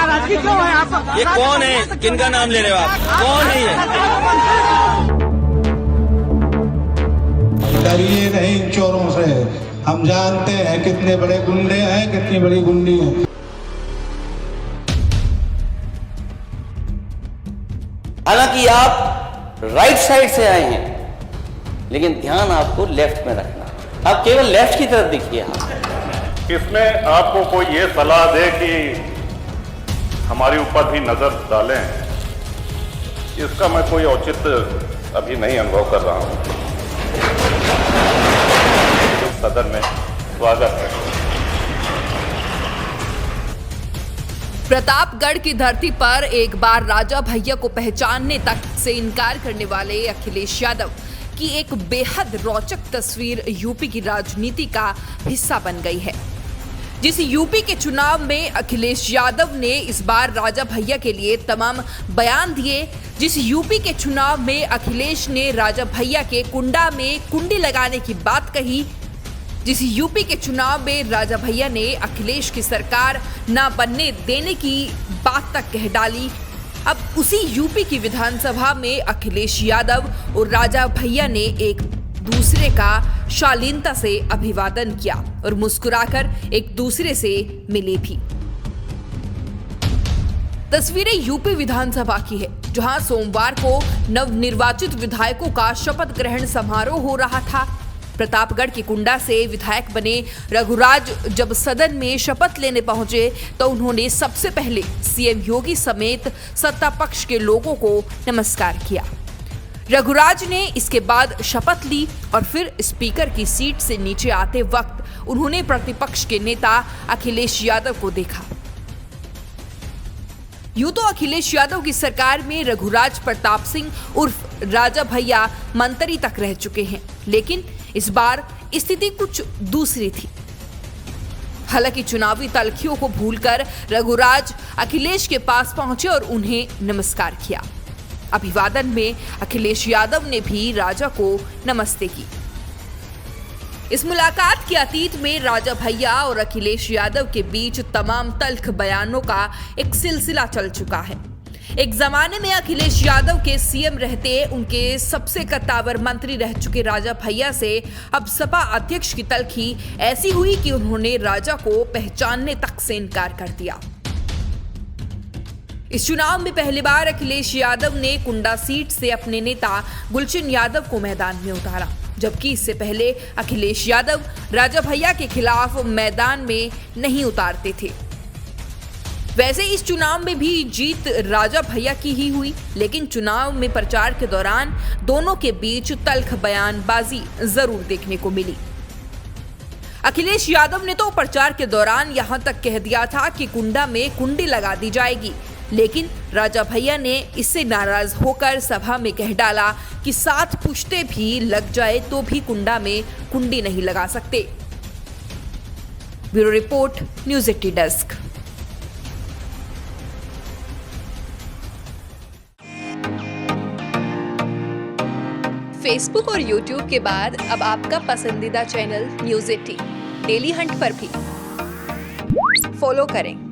नाराजगी क्यों है आप? ये कौन है? किनका नाम ले रहे हो आप? कौन है ये? डरिए नहीं इन चोरों से, हम जानते हैं कितने बड़े गुंडे हैं, कितनी बड़ी गुंडी है। हालांकि आप राइट साइड से आए हैं, लेकिन ध्यान आपको लेफ्ट में रखना। आप केवल लेफ्ट की तरफ देखिए। इसमें आपको कोई ये सलाह दे कि हमारे ऊपर भी नजर डालें, इसका मैं कोई औचित्य अभी नहीं अनुभव कर रहा हूं। सदन में स्वागत है। प्रतापगढ़ की धरती पर एक बार राजा भैया को पहचानने तक से इनकार करने वाले अखिलेश यादव की एक बेहद रोचक तस्वीर यूपी की राजनीति का हिस्सा बन गई है। जिस यूपी के चुनाव में अखिलेश यादव ने इस बार राजा भैया के लिए तमाम बयान दिए, जिस यूपी के चुनाव में अखिलेश ने राजा भैया के कुंडा में कुंडी लगाने की बात कही, जिस यूपी के चुनाव में राजा भैया ने अखिलेश की सरकार ना बनने देने की बात तक कह डाली, अब उसी यूपी की विधानसभा में अखिलेश यादव और राजा भैया ने एक दूसरे का शालीनता से अभिवादन किया और मुस्कुराकर एक दूसरे से मिले भी। तस्वीरें यूपी विधानसभा की है, जहां सोमवार को नवनिर्वाचित विधायकों का शपथ ग्रहण समारोह हो रहा था। प्रतापगढ़ के कुंडा से विधायक बने रघुराज जब सदन में शपथ लेने पहुंचे तो उन्होंने सबसे पहले सीएम योगी समेत सत्ता पक्ष के लोगों को नमस्कार किया। रघुराज ने इसके बाद शपथ ली और फिर स्पीकर की सीट से नीचे आते वक्त उन्होंने प्रतिपक्ष के नेता अखिलेश यादव को देखा। यूं तो अखिलेश यादव की सरकार में रघुराज प्रताप सिंह उर्फ राजा भैया मंत्री तक रह चुके हैं, लेकिन इस बार स्थिति कुछ दूसरी थी। हालांकि चुनावी तलखियों को भूलकर रघुराज अखिलेश के पास पहुंचे और उन्हें नमस्कार किया। अभिवादन में अखिलेश यादव ने भी राजा को नमस्ते की। इस मुलाकात के अतीत में राजा भैया और अखिलेश यादव के बीच तमाम तल्ख बयानों का एक सिलसिला चल चुका है। एक जमाने में अखिलेश यादव के सीएम रहते उनके सबसे कद्दावर मंत्री रह चुके राजा भैया से अब सपा अध्यक्ष की तल्खी ऐसी हुई कि उन्होंने राजा को पहचानने तक से इनकार कर दिया। इस चुनाव में पहली बार अखिलेश यादव ने कुंडा सीट से अपने नेता गुलशन यादव को मैदान में उतारा, जबकि इससे पहले अखिलेश यादव राजा भैया के खिलाफ मैदान में नहीं उतारते थे। वैसे इस चुनाव में भी जीत राजा भैया की ही हुई, लेकिन चुनाव में प्रचार के दौरान दोनों के बीच तल्ख बयानबाजी जरूर देखने को मिली। अखिलेश यादव ने तो प्रचार के दौरान यहां तक कह दिया था कि कुंडा में कुंडी लगा दी जाएगी, लेकिन राजा भैया ने इससे नाराज होकर सभा में कह डाला कि 7 पुश्ते भी लग जाए तो भी कुंडा में कुंडी नहीं लगा सकते। Bureau report, news 80 desk. Facebook और यूट्यूब के बाद अब आपका पसंदीदा चैनल न्यूज़ 80 डेली हंट पर भी फॉलो करें।